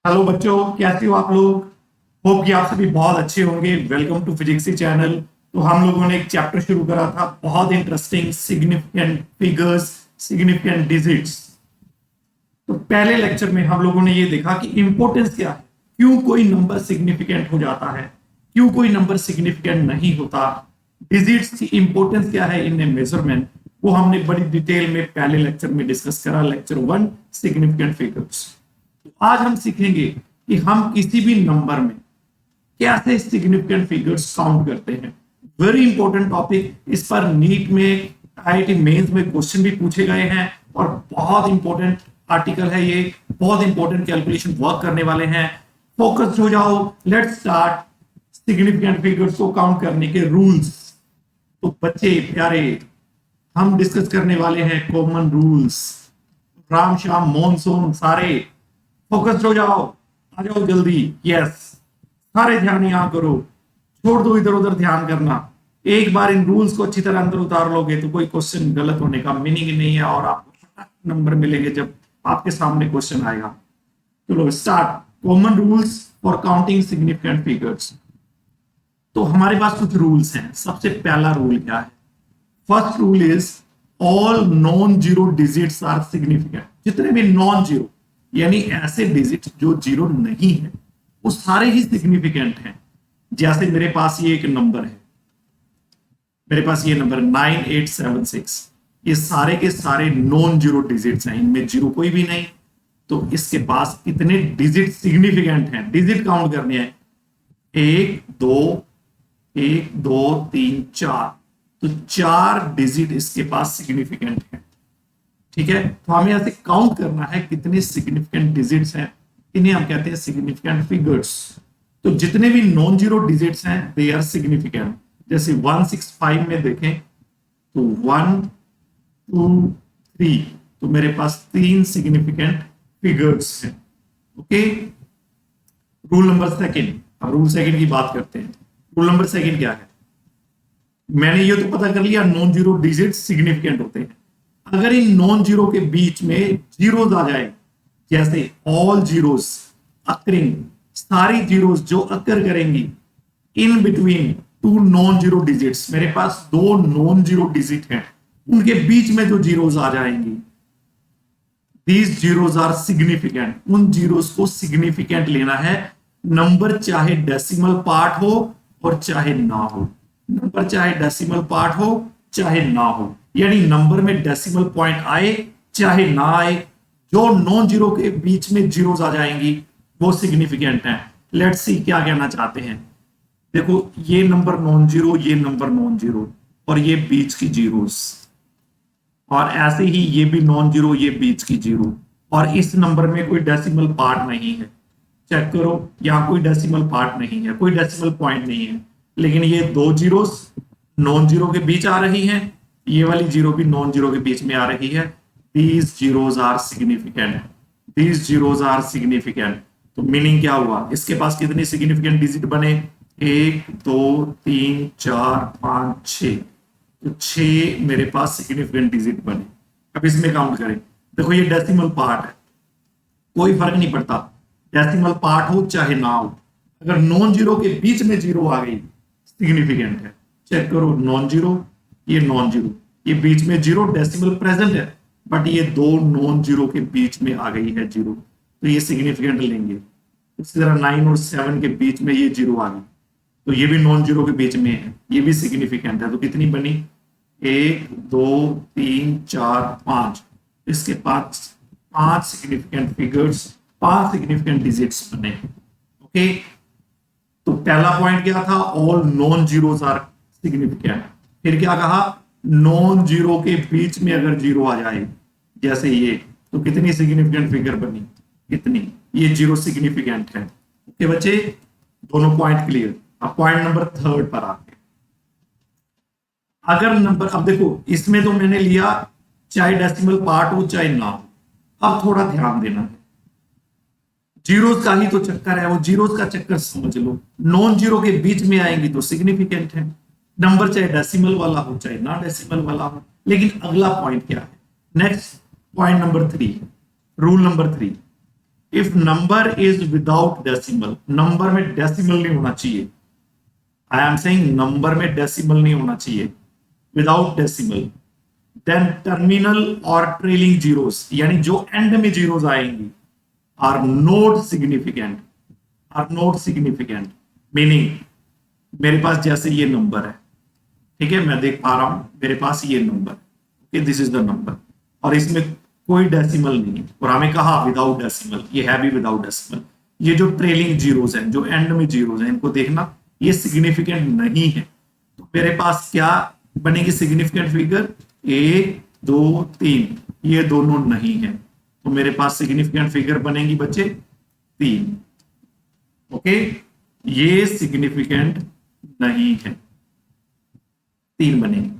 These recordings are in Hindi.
हेलो बच्चों, कैसे हो आप लोग। होप कि आप सभी बहुत अच्छे होंगे। Welcome to Physicsy channel. तो हम लोगों ने एक चैप्टर शुरू करा था, बहुत interesting, significant figures, significant digits. तो पहले लेक्चर में हम लोगों ने ये देखा कि इंपॉर्टेंस क्या है, क्यों कोई नंबर सिग्निफिकेंट हो जाता है, क्यों कोई नंबर सिग्निफिकेंट नहीं होता, डिजिट्स की इंपॉर्टेंस क्या है इन मेजरमेंट। वो हमने बड़ी डिटेल में पहले लेक्चर में डिस्कस करा, लेक्चर 1 सिग्निफिकेंट फिगर्स। तो आज हम सीखेंगे कि हम किसी भी नंबर में कैसे सिग्निफिकेंट फिगर्स काउंट करते हैं। Very important topic. इस पर नीट में, आईआईटी मेंस में क्वेश्चन भी पूछे गए हैं और बहुत इंपॉर्टेंट आर्टिकल है ये। बहुत इंपॉर्टेंट कैलकुलेशन वर्क करने वाले हैं। फोकस्ड हो जाओ। Let's start. सिग्निफिकेंट फिगर्स को काउंट करने के रूल्स। तो बच्चे प्यारे, हम डिस्कस करने वाले हैं common rules. Ram Shyam monsoon सारे फोकस्ड हो जाओ, आ जाओ जल्दी। यस, सारे ध्यान यहां करो, छोड़ दो इधर उधर ध्यान करना। एक बार इन रूल्स को अच्छी तरह अंदर उतार लोगे तो कोई क्वेश्चन गलत होने का मीनिंग नहीं है और आपको नंबर मिलेंगे जब आपके सामने क्वेश्चन आएगा। चलो start. Common rules for counting significant figures. तो हमारे पास कुछ रूल्स हैं। सबसे पहला रूल क्या है? First rule is all non zero digits are significant. जितने भी नॉन जीरो यानी ऐसे डिजिट जो जीरो नहीं है वो सारे ही सिग्निफिकेंट हैं। जैसे मेरे पास ये एक नंबर है, मेरे पास ये नंबर 9876, ये सारे के सारे नॉन जीरो डिजिट्स हैं, इनमें जीरो कोई भी नहीं। तो इसके पास कितने डिजिट सिग्निफिकेंट हैं? डिजिट काउंट करने हैं। 1 2 1 2 3 4। तो 4 डिजिट इसके पास सिग्निफिकेंट है। ठीक है, तो हमें ऐसे काउंट करना है कितने सिग्निफिकेंट डिजिट्स हैं। इन्हें हम कहते हैं सिग्निफिकेंट फिगर्स। तो जितने भी नॉन जीरो डिजिट्स हैं दे आर सिग्निफिकेंट। जैसे 165 में देखें तो 1 2 3, तो मेरे पास 3 सिग्निफिकेंट फिगर्स हैं। Okay, rule number second. अब रूल सेकंड की बात करते हैं। रूल नंबर सेकंड क्या है? मैंने ये तो पता कर लिया नॉन जीरो डिजिट सिग्निफिकेंट होते हैं। अगर इन नॉन जीरो के बीच में जीरोस आ जाए, जैसे ऑल जीरोस अकरिंग, सारी जीरोस जो अकर करेंगी in between two non zero digits, मेरे पास 2 नॉन जीरो डिजिट हैं, उनके बीच में जो जीरोस आ जाएंगी, दीज जीरोस आर सिग्निफिकेंट। उन जीरोस को सिग्निफिकेंट लेना है। नंबर चाहे डेसिमल पार्ट हो और चाहे ना हो। नंबर चाहे डेसिमल पार्ट हो चाहे ना हो, यानी नंबर में डेसिमल पॉइंट आए चाहे ना आए, जो नॉन जीरो के बीच में जीरोस आ जाएंगी वो सिग्निफिकेंट है। लेट्स सी क्या कहना चाहते हैं। देखो, ये नंबर नॉन जीरो, ये नंबर नॉन जीरो और ये बीच की जीरोस, और ऐसे ही ये भी नॉन जीरो, ये बीच की जीरो, और इस नंबर में कोई डेसिमल पार्ट नहीं है। चेक करो, यहां कोई डेसिमल पार्ट नहीं है, कोई डेसिमल पॉइंट नहीं है, लेकिन ये 2 जीरोस नॉन जीरो के बीच आ रही हैं, ये वाली जीरो भी नॉन जीरो के बीच में आ रही है। These zeros are significant. These zeros are significant. तो मीनिंग क्या हुआ? इसके पास कितने सिग्निफिकेंट डिजिट बने? 1 2 3 4 5 6। तो 6 मेरे पास सिग्निफिकेंट डिजिट बने। अब इसमें काउंट करें। देखो, ये डेसिमल पार्ट है, कोई फर्क नहीं पड़ता, डेसिमल पार्ट हो चाहे ना हो, अगर नॉन जीरो के बीच में जीरो आ गई सिग्निफिकेंट है। चेक करो, नॉन जीरो, ये नॉन जीरो, ये बीच में जीरो, डेसिमल प्रेजेंट है, बट ये 2 नॉन जीरो के बीच में आ गई है जीरो, तो ये सिग्निफिकेंट लेंगे। इसी तरह 9 और 7 के बीच में ये जीरो आ गई, तो ये भी नॉन जीरो के बीच में है, ये भी सिग्निफिकेंट है। तो कितनी बनी? 1 2 3 4 5। इसके पास 5 सिग्निफिकेंट फिगर्स, 5 सिग्निफिकेंट डिजिट्स बने। ओके, तो पहला पॉइंट क्या था? All non zeros are significant. फिर क्या कहा? नॉन जीरो के बीच में अगर जीरो आ जाए, जैसे ये, तो कितनी सिग्निफिकेंट फिगर बनी? कितनी? ये जीरो सिग्निफिकेंट है। ओके बच्चे, दोनों पॉइंट क्लियर। अब पॉइंट नंबर 3 पर आते हैं। अगर नंबर, अब देखो इसमें तो मैंने लिया चाहे डेसिमल पार्ट हो चाहे ना हो। अब थोड़ा ध्यान देना है, जीरोस का ही तो चक्कर है, वो जीरोस का चक्कर समझ लो। नॉन जीरो के बीच में आएंगी तो सिग्निफिकेंट है, नंबर चाहे डेसिमल वाला हो चाहे ना डेसिमल वाला हो। लेकिन अगला पॉइंट क्या है? Next point number 3, rule number 3। If number is without decimal, number में डेसिमल नहीं होना चाहिए। आई एम सेइंग नंबर में डेसिमल नहीं होना चाहिए, विदाउट डेसिमल। देन टर्मिनल और ट्रेलिंग जीरोस, यानी जो एंड में जीरोस आएंगी, are not significant, are not significant. Meaning मेरे पास जैसे ये नंबर है, ठीक है, मैं देख पा रहा हूं मेरे पास ये number, okay, this is the number, और इसमें कोई डेसिमल नहीं है, और हमें कहा विदाउट डेसिमल, ये है भी विदाउट डेसिमल। ये जो ट्रेलिंग जीरोस हैं, जो एंड में जीरोस हैं, इनको देखना, ये सिग्निफिकेंट नहीं है। तो मेरे पास क्या बनेगी सिग्निफिकेंट फिगर, 1 2 3, ये दोनों नहीं है, तो मेरे पास सिग्निफिकेंट फिगर बनेगी बच्चे 3। ओके, ये सिग्निफिकेंट नहीं है, 3 बनेगी।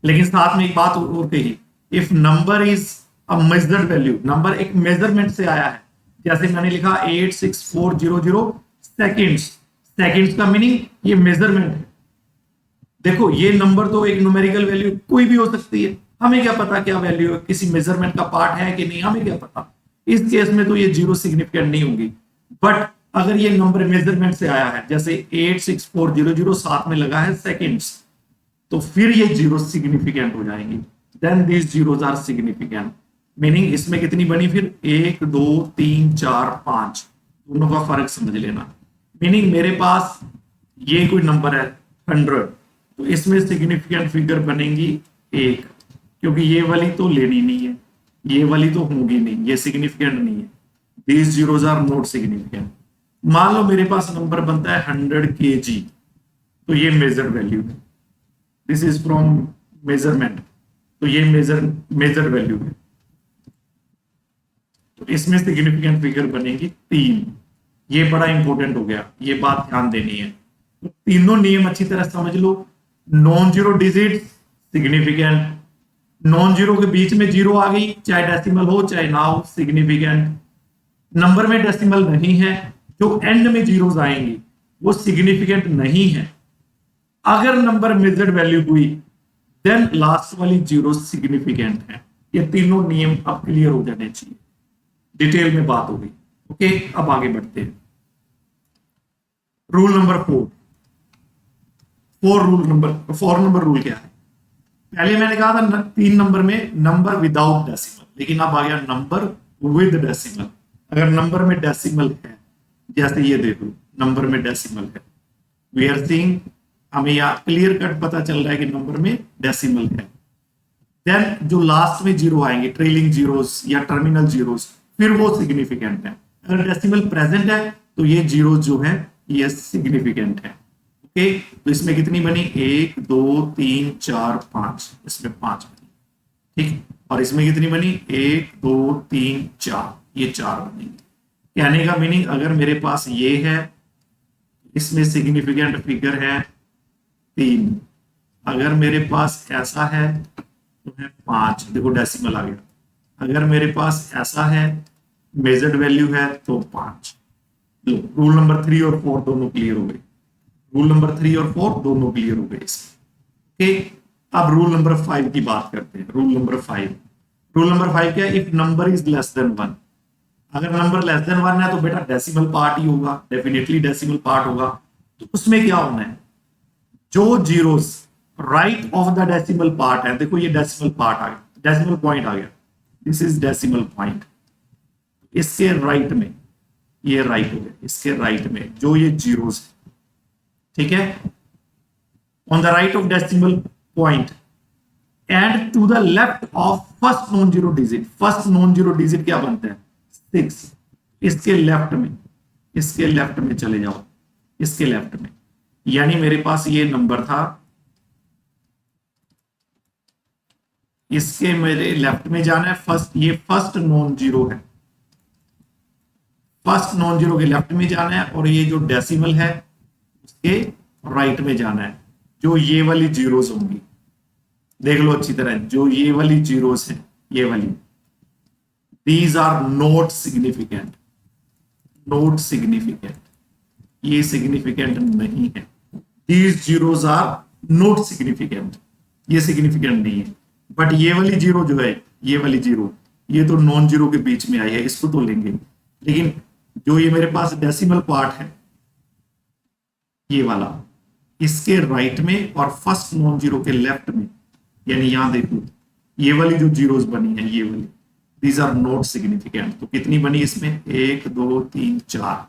लेकिन साथ में एक बात और कही, if number is a measured value, number एक मेजरमेंट से आया है, जैसे मैंने लिखा 86400 सेकेंड्स, सेकेंड्स का मीनिंग ये मेजरमेंट है। देखो ये नंबर तो एक न्यूमेरिकल वैल्यू कोई भी हो सकती है, हमें क्या पता क्या वैल्यू है, किसी मेजरमेंट का पार्ट है कि नहीं, हमें क्या पता। इस केस में तो ये जीरो सिग्निफिकेंट नहीं होगी। बट अगर ये नंबर मेजरमेंट से आया है, जैसे 86400 साथ में लगा है सेकेंड्स, तो फिर ये जीरो सिग्निफिकेंट हो जाएंगी। Then these zeros are significant. Meaning इसमें कितनी बनी फिर, 1 2 3 4 5, दोनों का फर्क समझ लेना। मीनिंग मेरे पास ये कोई नंबर है 100, तो इसमें सिग्निफिकेंट फिगर बनेगी 1, क्योंकि ये वाली तो लेनी नहीं है, ये वाली तो होगी नहीं, ये सिग्निफिकेंट नहीं है। These zeros are not significant. मान लो मेरे पास नंबर बनता है 100 kg, तो ये मेजर्ड वैल्यू है, दिस इज फ्रॉम मेजरमेंट, तो ये मेजर्ड वैल्यू है, तो इसमें सिग्निफिकेंट फिगर बनेगी 3। ये बड़ा इंपॉर्टेंट हो गया, ये बात ध्यान देनी है। तो तीनों नियम अच्छी तरह समझ लो। Non zero digit significant, non zero के बीच में जीरो आ गई, चाहे डेसिमल हो चाहे ना हो, सिग्निफिकेंट। नंबर में डेसिमल नहीं है, जो एंड में जीरोस आएंगी वो सिग्निफिकेंट नहीं है। अगर नंबर मेजर्ड वैल्यू हुई, देन लास्ट वाली जीरो सिग्निफिकेंट है। ये तीनों नियम अब क्लियर हो जाने चाहिए, डिटेल में बात होगी। ओके, अब आगे बढ़ते हैं। Rule number 4, four number rule क्या है? पहले मैंने कहा था 3 नंबर में नंबर विदाउट डेसिमल, लेकिन अब आ गया नंबर विद डेसिमल। अगर नंबर में डेसिमल है, जैसे ये देखो नंबर में डेसिमल है, वी आर सीइंग, हमें यहाँ क्लियर कट पता चल रहा है कि नंबर में डेसिमल है। देन जो लास्ट में जीरो आएंगे, ट्रेलिंग जीरोस या टर्मिनल जीरोस, फिर वो सिग्निफिकेंट है। अगर डेसिमल प्रेजेंट है तो ये जीरो जो है ये सिग्निफिकेंट है। ओके, तो इसमें कितनी बनी, 1 2 3 4 5, इसमें 5 बनी, ठीक। और इसमें कितनी बनी, 1 2 3 4, ये 4 बनेंगे। कहने का मीनिंग, अगर मेरे पास ये है, इसमें सिग्निफिकेंट फिगर है 3, अगर मेरे पास ऐसा है तो है 5, देखो डेसिमल आ गया। अगर मेरे पास ऐसा है, मेजर्ड वैल्यू है, तो 5। रूल नंबर 3 और 4 दोनों क्लियर हो गए, रूल नंबर 3 और 4 दोनों क्लियर हो गए। ओके, अब रूल नंबर 5 की बात करते हैं। रूल नंबर 5 क्या है? If number is less than 1, अगर नंबर लेस देन 1 है तो बेटा डेसिमल पार्ट ही होगा, डेफिनेटली डेसिमल पार्ट होगा। तो उसमें क्या होना है, जो zeros right of the decimal part है, देखो ये डेसिमल पार्ट आ गया, डेसिमल पॉइंट आ गया, दिस इज डेसिमल पॉइंट। इसके राइट में, ये राइट हो गया, इसके राइट में जो ये जीरोस है, ठीक है, on the right of decimal point and to the left of first non zero digit. First non zero digit क्या बनता है, 6। इसके लेफ्ट में, इसके लेफ्ट में चले जाओ, इसके लेफ्ट में, यानी मेरे पास ये नंबर था, इसके मेरे लेफ्ट में जाना है। फर्स्ट, ये फर्स्ट नॉन जीरो है, फर्स्ट नॉन जीरो के लेफ्ट में जाना है, और ये जो डेसिमल है उसके राइट में जाना है। जो ये वाली जीरोस होंगी, देख लो अच्छी तरह, जो ये वाली जीरोस है, ये वाली, these are not significant, not significant, ये सिग्निफिकेंट नहीं है। These zeros are not significant, ये सिग्निफिकेंट नहीं है। बट ये वाली जीरो जो है, ये वाली जीरो, ये तो नॉन जीरो के बीच में आई है, इसको तो लेंगे। लेकिन जो ये मेरे पास डेसिमल पार्ट है ये वाला, इसके राइट में और फर्स्ट नॉन जीरो के लेफ्ट में, यानी यहां देखो ये वाली जो जीरोस बनी है ये वाली, दीज आर नॉट सिग्निफिकेंट। तो कितनी बनी इसमें, 1 2 3 4,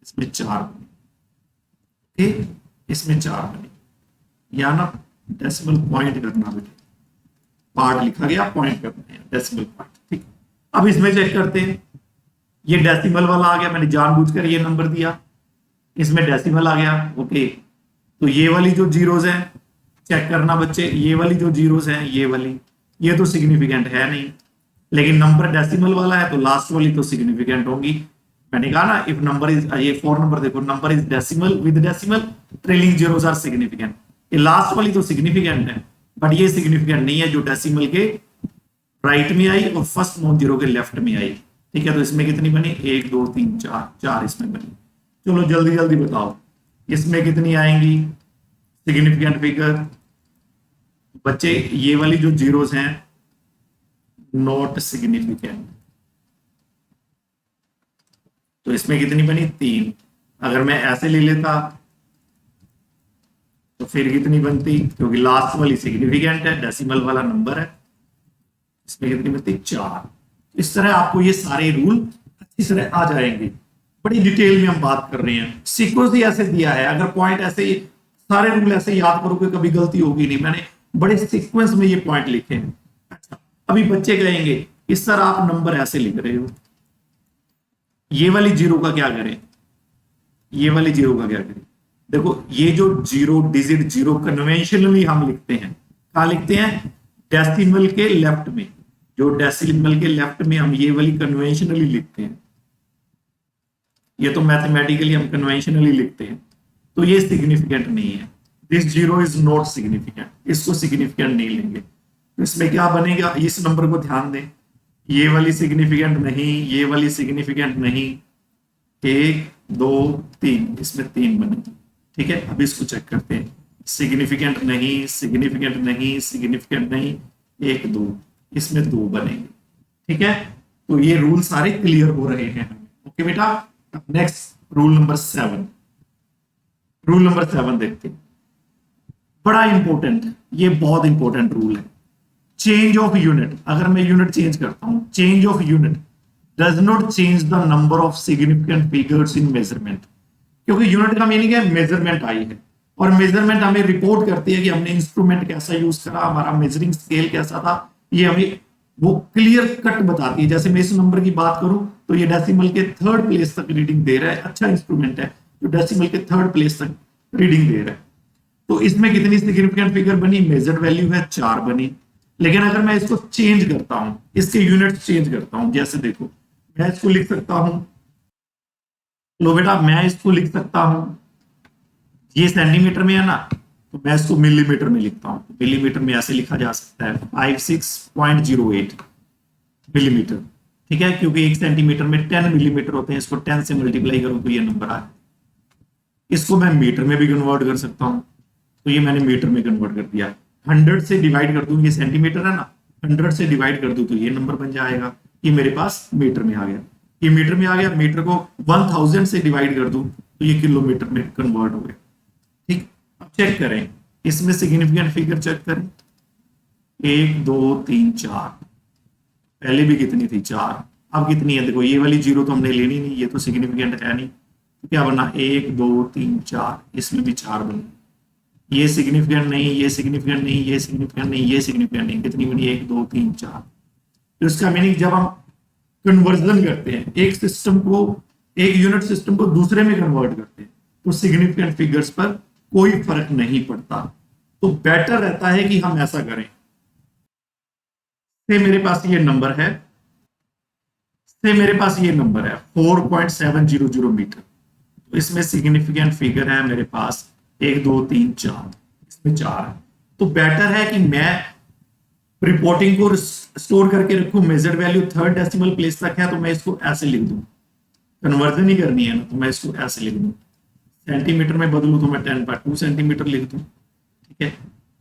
इसमें 4 बनी, ठीक, इसमें 4 बनी। या ना डेसिमल पॉइंट करना बेटे, पार्ट लिखा गया पॉइंट करना है, डेसिमल पॉइंट, ठीक। अब इसमें चेक करते हैं, ये डेसिमल वाला आ गया, मैंने जानबूझकर ये नंबर दिया, इसमें डेसिमल आ गया, ओके। तो ये वाली जो जीरोस हैं चेक करना बच्चे, ये वाली जो जीरोस हैं ये वाली, ये तो सिग्निफिकेंट है नहीं, लेकिन नंबर डेसिमल वाला है तो लास्ट वाली तो सिग्निफिकेंट होगी। मैंने कहा ना इफ नंबर इज, ये 4 नंबर देखो, number is decimal with decimal trailing zeros are significant. ये लास्ट वाली तो सिग्निफिकेंट है, बट ये सिग्निफिकेंट नहीं है जो डेसिमल के राइट में आई और फर्स्ट नॉन जीरो के लेफ्ट में आई, ठीक है। तो इसमें कितनी बनी, 1 2 3 4, 4 इसमें बनी। चलो जल्दी जल्दी बताओ इसमें कितनी आएंगी सिग्निफिकेंट फिगर बच्चे। ये वाली जो जीरोस हैं नॉट सिग्निफिकेंट, तो इसमें कितनी बनी, 3। अगर मैं ऐसे ले लेता तो फिर कितनी बनती, क्योंकि लास्ट वाली सिग्निफिकेंट है, डेसिमल वाला नंबर है, इसमें कितनी बनती, 4। इस तरह आपको ये सारे रूल अच्छी तरह आ जाएंगे। बड़ी डिटेल में हम बात कर रहे हैं, सीक्वेंस ही ऐसे दिया है, अगर पॉइंट ऐसे ही सारे रूल ऐसे याद करोगे कभी गलती होगी नहीं। मैंने बड़े सीक्वेंस में ये पॉइंट लिखे हैं। अच्छा, अभी बच्चे कहेंगे इस तरह आप नंबर ऐसे लिख रहे हो, ये वाली जीरो का क्या करें, ये वाली जीरो का क्या करें। देखो ये जो जीरो डिजिट जीरो कन्वेंशनली हम लिखते हैं, कहा लिखते हैं, डेसिमल के लेफ्ट में, जो डेसिमल के लेफ्ट में हम ये वाली कन्वेंशनली लिखते हैं, ये तो मैथमेटिकली हम कन्वेंशनली लिखते हैं, तो ये सिग्निफिकेंट नहीं है। This zero is not significant, इसको सिग्निफिकेंट नहीं लेंगे। तो इसमें क्या बनेगा, इस नंबर को ध्यान दें, ये वाली सिग्निफिकेंट नहीं, ये वाली सिग्निफिकेंट नहीं, 1 2 3, इसमें 3 बनेगी, ठीक है। अब इसको चेक करते हैं, सिग्निफिकेंट नहीं, सिग्निफिकेंट नहीं, सिग्निफिकेंट नहीं, 1 2, इसमें 2 बनेंगे, ठीक है। तो ये रूल सारे क्लियर हो रहे हैं, ओके बेटा। Next rule number 7, rule number 7 देखते हैं, बड़ा इंपॉर्टेंट, ये बहुत इंपॉर्टेंट रूल है। चेंज ऑफ यूनिट, अगर मैं यूनिट चेंज करता हूं, change of unit does not change the number of significant figures in measurement. क्योंकि यूनिट का मीनिंग है मेजरमेंट आई है, और मेजरमेंट हमें रिपोर्ट करती है कि हमने इंस्ट्रूमेंट कैसा यूज करा, हमारा मेजरिंग स्केल कैसा था, ये हमें वो क्लियर कट बताती है। जैसे मैं इस नंबर की बात करूं तो ये डेसिमल के 3rd प्लेस तक रीडिंग दे रहा है, अच्छा इंस्ट्रूमेंट है जो डेसिमल के 3rd प्लेस तक रीडिंग दे रहा है। तो इसमें कितनी सिग्निफिकेंट फिगर बनी, मेजर्ड वैल्यू है 4 बनी। लेकिन अगर मैं इसको चेंज करता हूं, इसके यूनिट्स चेंज करता हूं, जैसे देखो मैं इसको लिख सकता हूं, लो बेटा मैं इसको लिख सकता हूं, ये सेंटीमीटर में है ना, तो मैं इसको मिलीमीटर में लिखता हूं। मिलीमीटर में ऐसे लिखा जा सकता है 56.08 मिलीमीटर, ठीक है, क्योंकि 1 सेंटीमीटर में 10 मिलीमीटर होते हैं, इसको 10 से मल्टीप्लाई करूं तो ये नंबर आए। इसको मैं मीटर में भी कन्वर्ट कर सकता हूं, तो ये मैंने मीटर में कन्वर्ट कर दिया। 100 से डिवाइड कर दूं, ये सेंटीमीटर है ना, 100 से डिवाइड कर दूं तो ये नंबर बन जाएगा, ये मेरे पास मीटर में आ गया, ये मीटर में आ गया। मीटर को 1000 से डिवाइड कर दूं तो ये किलोमीटर में कन्वर्ट हो गया, ठीक। अब चेक करें, इसमें सिग्निफिकेंट फिगर चेक करें, 1 2 3 4, पहले भी कितनी थी, 4, अब कितनी है, देखो ये वाली जीरो तो हमने लेनी नहीं, ये तो सिग्निफिकेंट है नहीं, तो क्या बना, 1 2 3 4, इसमें भी 4 बनी। ये सिग्निफिकेंट नहीं, ये सिग्निफिकेंट नहीं, ये सिग्निफिकेंट नहीं, ये सिग्निफिकेंट नहीं, कितनी बनी, 1 2 3 4। तो इसका मीनिंग जब हम कन्वर्जन करते हैं, एक सिस्टम को, एक यूनिट सिस्टम को दूसरे में कन्वर्ट करते हैं, तो सिग्निफिकेंट फिगर्स पर कोई फर्क नहीं पड़ता। तो बेटर रहता है कि हम ऐसा करें, से मेरे पास ये नंबर है, से मेरे पास ये नंबर है 4.700 मीटर, तो इसमें सिग्निफिकेंट फिगर है मेरे पास 1 2 3 4, इसमें 4 है। तो बेटर है कि मैं रिपोर्टिंग को स्टोर करके रखूं, measured value 3rd decimal place तक है तो मैं इसको ऐसे लिख दूं, कन्वर्जन ही करनी है ना, तो मैं इसको ऐसे लिख दूं। सेंटीमीटर में बदलूं तो मैं 10/2 सेंटीमीटर लिख दूं, ठीक है।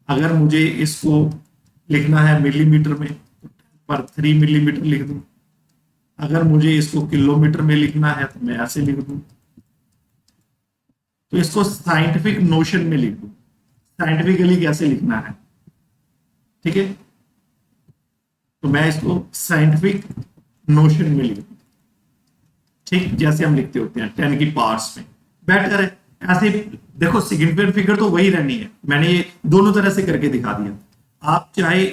अगर मुझे इसको लिखना है मिलीमीटर में तो 10/3 मिलीमीटर लिख दूं, अगर मुझे इसको किलोमीटर में लिखना है तो मैं ऐसे लिख दूं, तो इसको साइंटिफिक नोशन में लिख दूं, साइंटिफिकली कैसे लिखना है, ठीक है। तो मैं इसको साइंटिफिक नोशन में लिख दूं, ठीक, जैसे हम लिखते होते हैं 10 की पावर्स में, बेटर है ऐसे। देखो सिग्निफिकेंट फिगर तो वही रहनी है, मैंने ये दोनों तरह से करके दिखा दिया। आप चाहे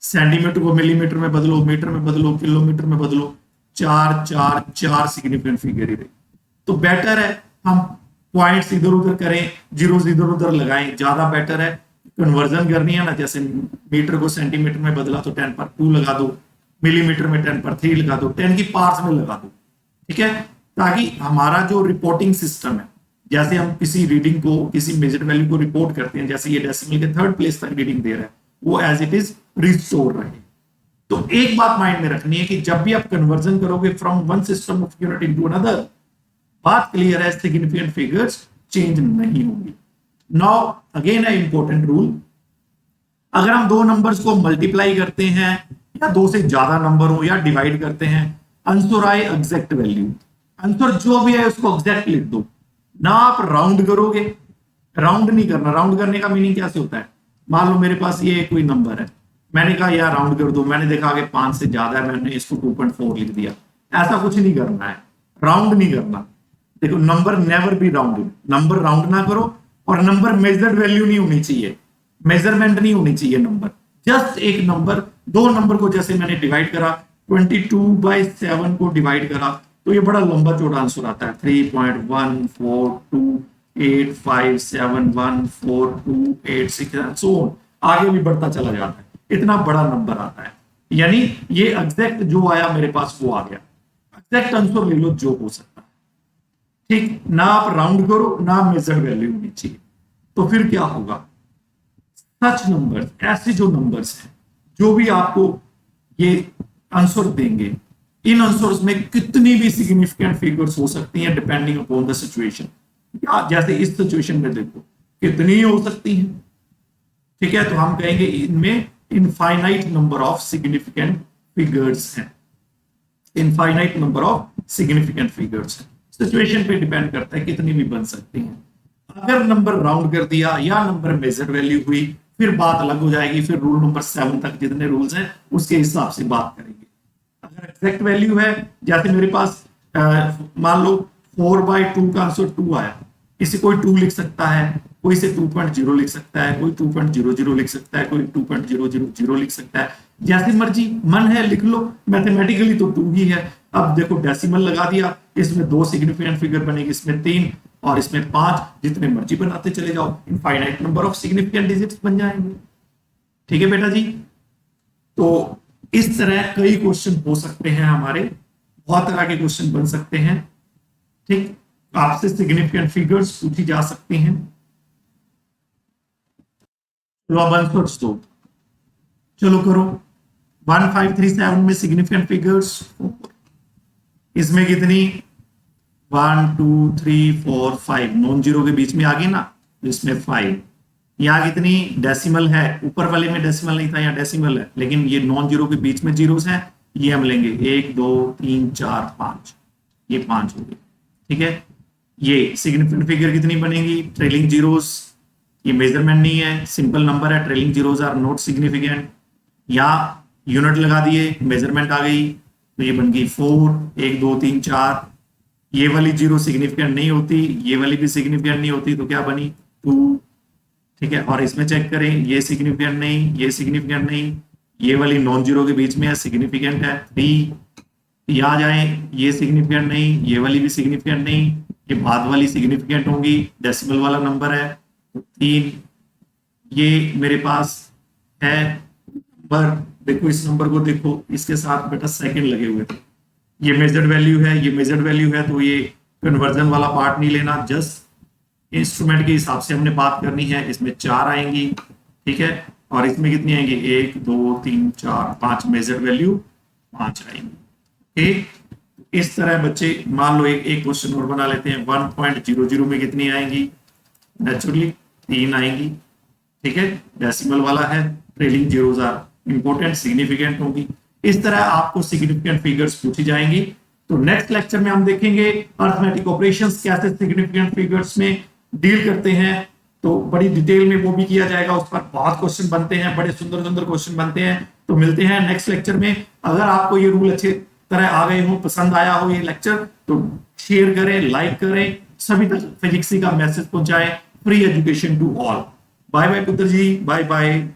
सेंटीमीटर को मिलीमीटर में बदलो, मीटर में बदलो, किलोमीटर में बदलो, चार चार चार सिग्निफिकेंट फिगर ही रहे, तो बेटर है हम पॉइंट्स इधर उधर करें, जीरोस इधर उधर लगाएं, ज्यादा बेटर है। कन्वर्जन करनी है ना, जैसे मीटर को सेंटीमीटर में बदला तो 10 पर 2 लगा दो, मिलीमीटर में 10 पर 3 लगा दो, 10 की पावर्स में लगा दो, ठीक है। ताकि हमारा जो रिपोर्टिंग सिस्टम है, जैसे हम किसी रीडिंग को, किसी मेजर्ड वैल्यू को रिपोर्ट करते हैं, जैसे ये डेसिमल के 3rd प्लेस तक रीडिंग दे रहा है, वो एज इट इज रिस्टोर रहे। तो एक बात माइंड में रखनी है कि जब भी आप कन्वर्जन करोगे from one system of unit into another, बात क्लियर है, सिग्निफिकेंट फिगर्स चेंज नहीं होंगी। नाउ अगेन है इंपॉर्टेंट रूल, अगर हम दो नंबर्स को मल्टीप्लाई करते हैं या दो से ज्यादा नंबर हो या डिवाइड करते हैं, आंसर आए एग्जैक्ट वैल्यू, आंसर जो भी है उसको एग्जैक्ट लिख दो ना। आप राउंड करोगे, राउंड नहीं करना। राउंड करने का मीनिंग कैसे होता है, मान लो मेरे पास ये कोई नंबर है, मैंने कहा यार राउंड कर दो, मैंने देखा कि 5 से ज्यादा है, मैंने इसको 2.4 लिख दिया। ऐसा कुछ नहीं करना है, राउंड नहीं करना। देखो number never be rounded, number round ना करो, और नंबर मेजर्ड वैल्यू नहीं होनी चाहिए, मेजरमेंट नहीं होनी चाहिए नंबर, जस्ट एक नंबर। दो नंबर को जैसे मैंने डिवाइड करा, 22/7 को डिवाइड करा, तो ये बड़ा लंबा चौड़ा आंसर आता है, 3.1428571428 सो आगे भी बढ़ता चला जाता है, इतना बड़ा नंबर आता है। यानी ये एग्जैक्ट जो आया मेरे पास वो आ गया, एग्जैक्ट आंसर ले लो जो हो सकता है, ठीक ना। आप राउंड करो ना मेजर्ड वैल्यू होनी चाहिए। तो फिर क्या होगा, सच नंबर्स, ऐसे जो नंबर्स हैं जो भी आपको ये आंसर देंगे, इन आंसर्स में कितनी भी सिग्निफिकेंट फिगर्स हो सकती हैं डिपेंडिंग अपॉन द सिचुएशन। जैसे इस सिचुएशन में देखो कितनी हो सकती हैं, ठीक है। तो हम कहेंगे इनमें infinite number of significant figures हैं, infinite number of significant figures हैं। सिचुएशन पे डिपेंड करता है, कितनी भी बन सकती हैं। अगर नंबर राउंड कर दिया या नंबर मेजर वैल्यू हुई, फिर बात अलग हो जाएगी, फिर रूल नंबर 7 तक जितने रूल्स हैं उसके हिसाब से बात करेंगे। अगर एग्जैक्ट वैल्यू है, जैसे मेरे पास मान लो 4/2 का आंसर 2 आया, इसे कोई 2 लिख सकता है, कोई इसे 2.0 लिख सकता है, कोई 2.00 लिख सकता है, कोई 2.000 लिख सकता है, जैसी मर्जी मन है लिख लो। मैथमेटिकली तो 2 ही है। अब देखो डेसिमल लगा दिया, इसमें 2 सिग्निफिकेंट फिगर बनेगी, इसमें 3 और इसमें 5, जितने मर्जी बनाते चले जाओ, infinite number of significant digits बन जाएंगे, ठीक है बेटा जी। तो इस तरह कई क्वेश्चन हो सकते हैं हमारे, बहुत तरह के क्वेश्चन बन सकते हैं, ठीक। आपसे सिग्निफिकेंट फिगर्स पूछी जा सकती हैं। तो अब आंसर्स दो, चलो करो। 1537 में सिग्निफिकेंट फिगर्स, इसमें कितनी 1 2 3 4 5 नॉन जीरो के बीच में आ गई ना, तो इसमें 5। यहाँ कितनी डेसिमल है, ऊपर वाले में डेसिमल नहीं था, यहाँ डेसिमल है, लेकिन ये नॉन जीरो के बीच में जीरोस हैं, ये हम लेंगे 1 2 3 4 5, ये 5 हो गए, ठीक है। ये सिग्निफिकेंट फिगर कितनी बनेगी, ट्रेलिंग जीरोस, ये मेजरमेंट नहीं है, सिंपल नंबर है, trailing zeros are not significant. यहाँ यूनिट लगा दिए, मेजरमेंट आ गई, तो ये बन गई 4, 1 2 3 4। ये वाली जीरो सिग्निफिकेंट नहीं होती, ये वाली भी सिग्निफिकेंट नहीं होती, तो क्या बनी 2, ठीक है। और इसमें चेक करें, ये सिग्निफिकेंट नहीं, ये सिग्निफिकेंट नहीं, ये वाली नॉन जीरो के बीच में है, सिग्निफिकेंट है 3। यहाँ जाए, ये सिग्निफिकेंट नहीं, ये वाली भी सिग्निफिकेंट नहीं, ये बाद वाली सिग्निफिकेंट होंगी, डेसिमल वाला नंबर है, 3। ये मेरे पास है नंबर, देखो इस नंबर को देखो, इसके साथ बेटा सेकंड लगे हुए थे, ये मेजर्ड वैल्यू है, ये मेजर्ड वैल्यू है, तो ये कन्वर्जन वाला पार्ट नहीं लेना, जस्ट इंस्ट्रूमेंट के हिसाब से हमने बात करनी है। इसमें 4 आएंगी, ठीक है, और इसमें कितनी आएंगी 1 2 3 4 5, मेजर्ड वैल्यू 5 आएंगी, ठीक। इस तरह बच्चे मान लो एक क्वेश्चन और बना लेते हैं, 1.00 में कितनी आएंगी, नेचुरली 3 आएंगी, ठीक है, डेसिमल वाला है, trailing zeros are important, significant होगी। इस तरह आपको सिग्निफिकेंट फिगर्स पूछी जाएंगी। तो नेक्स्ट लेक्चर में हम देखेंगे अर्थमेटिक ऑपरेशंस कैसे सिग्निफिकेंट फिगर्स में डील करते हैं, तो बड़ी डिटेल में वो भी किया जाएगा। उस पर बहुत क्वेश्चन बनते हैं, बड़े सुंदर सुंदर क्वेश्चन बनते हैं। तो मिलते हैं नेक्स्ट लेक्चर में। अगर आपको ये रूल अच्छे तरह आ गए हो, पसंद आया हो ये लेक्चर, तो शेयर करें, लाइक करें, सभी तक फिजिक्स का मैसेज पहुंचाएं। Free education to all. Bye bye पुत्र जी, बाय बाय।